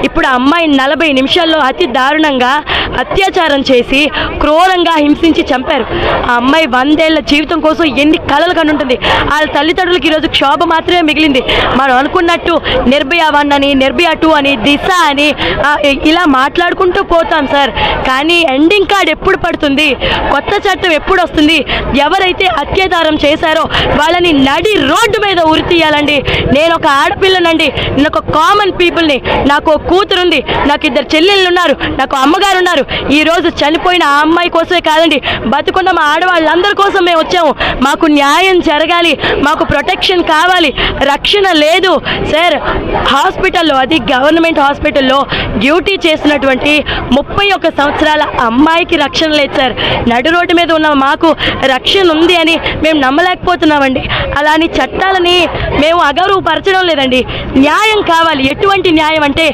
ఇప్పుడు ఆ అమ్మాయి 40 నిమిషాల్లో అతి దారుణంగా అత్యాచారం చేసి క్రూరంగా హింసించి చంపారు. ఆ అమ్మాయి 100 ఏళ్ల జీవితం కోసం ఎన్ని కలలు కనుంటుంది. వాళ్ళ తల్లిదండ్రులకి ఈరోజు క్షోభ మాత్రమే మిగిలింది. మనం అనుకున్నట్టు నిర్భయ 1 అని, నిర్భయ 2 అని, దిశ అని ఇలా మాట్లాడుకుంటూ పోతాం సార్. కానీ ఎండింగ్ కార్డ్ ఎప్పుడు పడుతుంది, కొత్త చట్టం ఎప్పుడు వస్తుంది, ఎవరైతే అత్యాచారం చేశారో వాళ్ళని నడి రోడ్డు మీద ఉరి తీయాలండి. నేను ఒక ఆడపిల్లనండి, నేను ఒక కామన్ పీపుల్ని, నాకు ఒక కూతురుంది, నాకు 2 చెల్లెళ్ళు ఉన్నారు, నాకు అమ్మగారు ఉన్నారు. ఈరోజు చనిపోయిన ఆ అమ్మాయి కోసమే కాదండి, బతుకున్న మా ఆడవాళ్ళందరి కోసం మేము వచ్చాము. మాకు న్యాయం జరగాలి, మాకు ప్రొటెక్షన్ కావాలి, రక్షణ లేదు సార్. హాస్పిటల్లో, అది గవర్నమెంట్ హాస్పిటల్లో డ్యూటీ చేసినటువంటి 31 సంవత్సరాల అమ్మాయికి రక్షణ లేదు సార్. నడు రోడ్డు మీద ఉన్న మాకు రక్షణ ఉంది అని మేము నమ్మలేకపోతున్నామండి. అలాని చట్టాలని మేము అగౌరవపరచడం లేదండి. న్యాయం కావాలి. ఎటువంటి న్యాయం అంటే